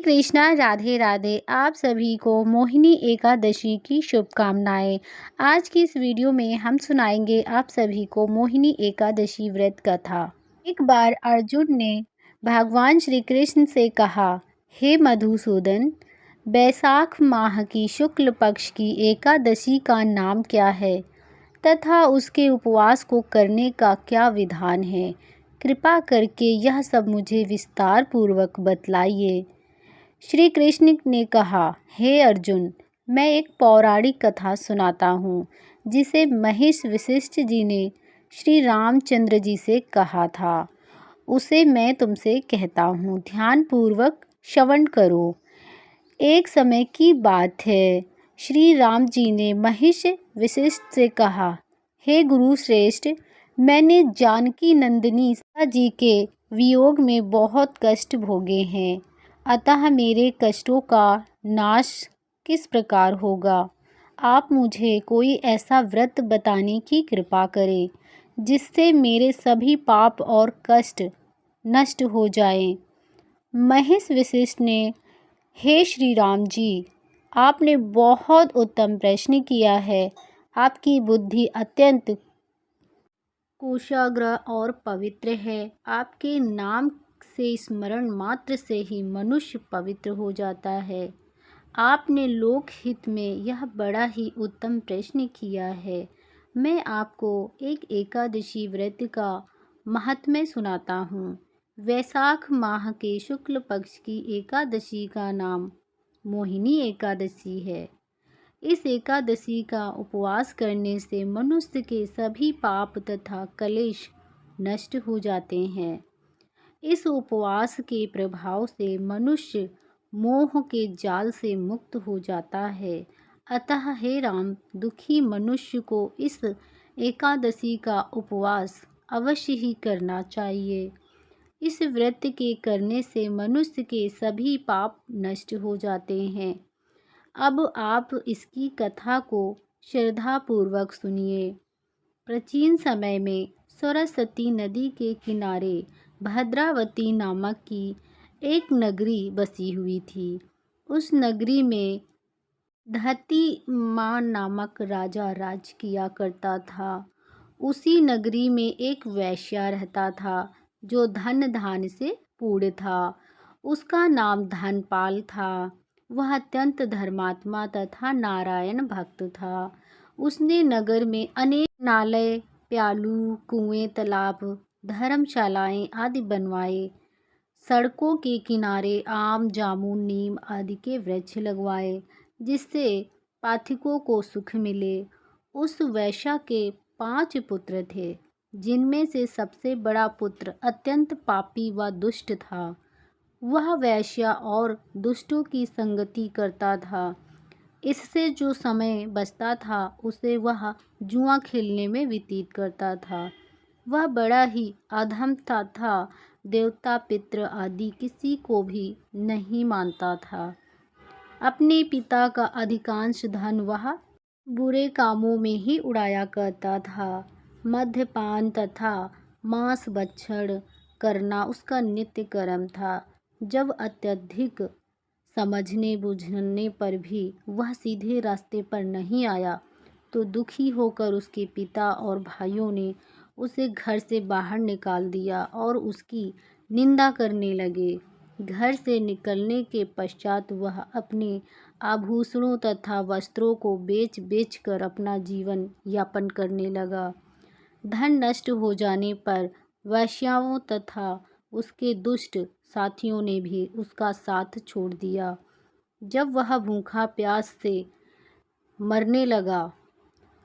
कृष्णा, राधे राधे। आप सभी को मोहिनी एकादशी की शुभकामनाएं। आज की इस वीडियो में हम सुनाएंगे आप सभी को मोहिनी एकादशी व्रत कथा। एक बार अर्जुन ने भगवान श्री कृष्ण से कहा, हे मधुसूदन, बैसाख माह की शुक्ल पक्ष की एकादशी का नाम क्या है तथा उसके उपवास को करने का क्या विधान है? कृपा करके यह सब मुझे विस्तार पूर्वक बतलाइए। श्री कृष्ण ने कहा, हे अर्जुन, मैं एक पौराणिक कथा सुनाता हूँ जिसे महिष वशिष्ठ जी ने श्री रामचंद्र जी से कहा था। उसे मैं तुमसे कहता हूँ, ध्यान पूर्वक श्रवण करो। एक समय की बात है, श्री राम जी ने महिष वशिष्ठ से कहा, हे गुरु श्रेष्ठ, मैंने जानकी नंदिनी सीता जी के वियोग में बहुत कष्ट भोगे हैं, अतः मेरे कष्टों का नाश किस प्रकार होगा? आप मुझे कोई ऐसा व्रत बताने की कृपा करें जिससे मेरे सभी पाप और कष्ट नष्ट हो जाएं। महिष वशिष्ठ ने, हे श्री राम जी, आपने बहुत उत्तम प्रश्न किया है। आपकी बुद्धि अत्यंत कुशाग्र और पवित्र है। आपके नाम से स्मरण मात्र से ही मनुष्य पवित्र हो जाता है। आपने लोक हित में यह बड़ा ही उत्तम प्रश्न किया है। मैं आपको एक एकादशी व्रत का महात्म्य सुनाता हूँ। वैशाख माह के शुक्ल पक्ष की एकादशी का नाम मोहिनी एकादशी है। इस एकादशी का उपवास करने से मनुष्य के सभी पाप तथा कलेश नष्ट हो जाते हैं। इस उपवास के प्रभाव से मनुष्य मोह के जाल से मुक्त हो जाता है। अतः हे राम, दुखी मनुष्य को इस एकादशी का उपवास अवश्य ही करना चाहिए। इस व्रत के करने से मनुष्य के सभी पाप नष्ट हो जाते हैं। अब आप इसकी कथा को श्रद्धापूर्वक सुनिए। प्राचीन समय में सरस्वती नदी के किनारे भद्रावती नामक की एक नगरी बसी हुई थी। उस नगरी में धतिमान नामक राजा राज किया करता था। उसी नगरी में एक वैश्या रहता था जो धन धान से पूर्ण था। उसका नाम धनपाल था। वह अत्यंत धर्मात्मा तथा नारायण भक्त था। उसने नगर में अनेक नाले, प्यालू, कुएं, तालाब, धर्मशालाएं आदि बनवाए। सड़कों के किनारे आम, जामुन, नीम आदि के वृक्ष लगवाए जिससे पाठकों को सुख मिले। उस वैश्या के 5 पुत्र थे, जिनमें से सबसे बड़ा पुत्र अत्यंत पापी व दुष्ट था। वह वैश्या और दुष्टों की संगति करता था। इससे जो समय बचता था उसे वह जुआ खेलने में व्यतीत करता था। वह बड़ा ही अधम था। देवता, पितृ आदि किसी को भी नहीं मानता था। अपने पिता का अधिकांश धन वह बुरे कामों में ही उड़ाया करता था। मद्यपान तथा मांस भक्षण करना उसका नित्य कर्म था। जब अत्यधिक समझने बूझने पर भी वह सीधे रास्ते पर नहीं आया तो दुखी होकर उसके पिता और भाइयों ने उसे घर से बाहर निकाल दिया और उसकी निंदा करने लगे। घर से निकलने के पश्चात वह अपने आभूषणों तथा वस्त्रों को बेच बेच कर अपना जीवन यापन करने लगा। धन नष्ट हो जाने पर वैश्याओं तथा उसके दुष्ट साथियों ने भी उसका साथ छोड़ दिया। जब वह भूखा प्यास से मरने लगा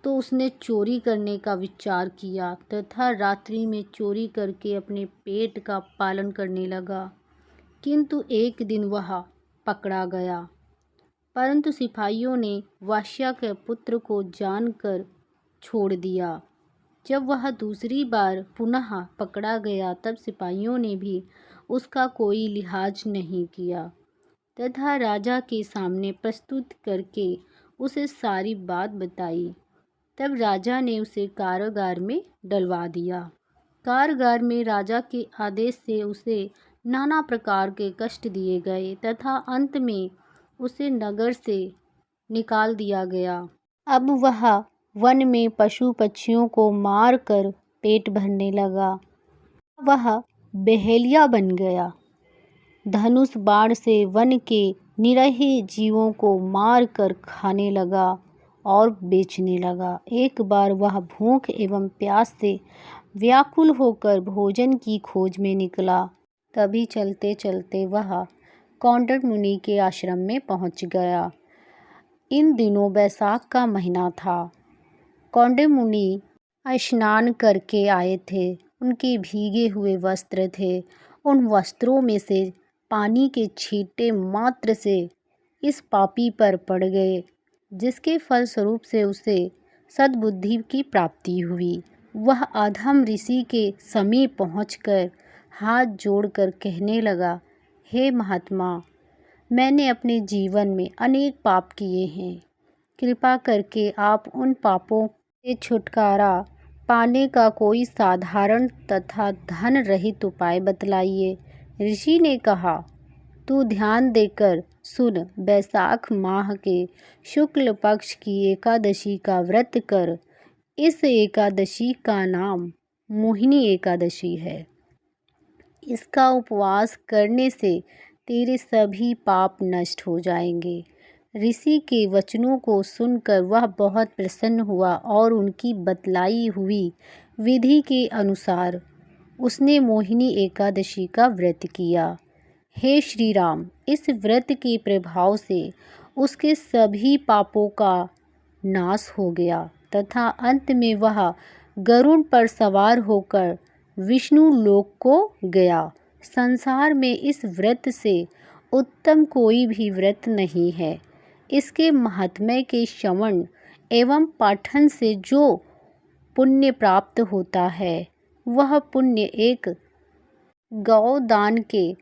तो उसने चोरी करने का विचार किया तथा रात्रि में चोरी करके अपने पेट का पालन करने लगा। किंतु एक दिन वह पकड़ा गया, परंतु सिपाहियों ने वैश्या के पुत्र को जानकर छोड़ दिया। जब वह दूसरी बार पुनः पकड़ा गया तब सिपाहियों ने भी उसका कोई लिहाज नहीं किया तथा राजा के सामने प्रस्तुत करके उसे सारी बात बताई। तब राजा ने उसे कारागार में डलवा दिया। कारागार में राजा के आदेश से उसे नाना प्रकार के कष्ट दिए गए तथा अंत में उसे नगर से निकाल दिया गया। अब वह वन में पशु पक्षियों को मार कर पेट भरने लगा। वह बहेलिया बन गया। धनुष बाण से वन के निरीह जीवों को मार कर खाने लगा और बेचने लगा। एक बार वह भूख एवं प्यास से व्याकुल होकर भोजन की खोज में निकला। तभी चलते चलते वह कौंडिन्य मुनि के आश्रम में पहुंच गया। इन दिनों बैसाख का महीना था। कौंडिन्य मुनि स्नान करके आए थे। उनके भीगे हुए वस्त्र थे। उन वस्त्रों में से पानी के छींटे मात्र से इस पापी पर पड़ गए, जिसके फलस्वरूप से उसे सद्बुद्धि की प्राप्ति हुई। वह अधम ऋषि के समीप पहुंचकर हाथ जोड़कर कहने लगा, हे महात्मा, मैंने अपने जीवन में अनेक पाप किए हैं। कृपा करके आप उन पापों से छुटकारा पाने का कोई साधारण तथा धन रहित उपाय बतलाइए। ऋषि ने कहा, तू ध्यान देकर सुन। बैसाख माह के शुक्ल पक्ष की एकादशी का व्रत कर। इस एकादशी का नाम मोहिनी एकादशी है। इसका उपवास करने से तेरे सभी पाप नष्ट हो जाएंगे। ऋषि के वचनों को सुनकर वह बहुत प्रसन्न हुआ और उनकी बतलाई हुई विधि के अनुसार उसने मोहिनी एकादशी का व्रत किया। हे श्री राम, इस व्रत के प्रभाव से उसके सभी पापों का नाश हो गया तथा अंत में वह गरुड़ पर सवार होकर विष्णु लोक को गया। संसार में इस व्रत से उत्तम कोई भी व्रत नहीं है। इसके महात्म्य के श्रवण एवं पाठन से जो पुण्य प्राप्त होता है, वह पुण्य एक गौदान के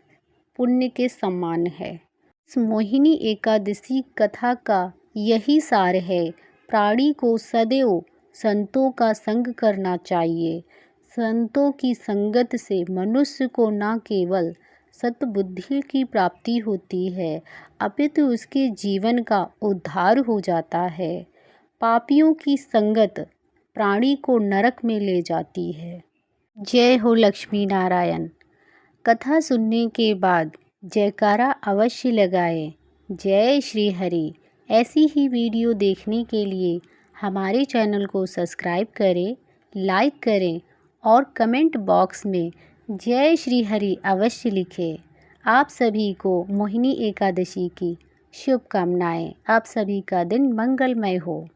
पुण्य के समान है। इस मोहिनी एकादशी कथा का यही सार है। प्राणी को सदैव संतों का संग करना चाहिए। संतों की संगत से मनुष्य को न केवल सद्बुद्धि की प्राप्ति होती है, अपितु उसके जीवन का उद्धार हो जाता है। पापियों की संगत प्राणी को नरक में ले जाती है। जय हो लक्ष्मी नारायण। कथा सुनने के बाद जयकारा अवश्य लगाएं। जय श्री हरि। ऐसी ही वीडियो देखने के लिए हमारे चैनल को सब्सक्राइब करें, लाइक करें और कमेंट बॉक्स में जय श्री हरि अवश्य लिखें। आप सभी को मोहिनी एकादशी की शुभकामनाएं। आप सभी का दिन मंगलमय हो।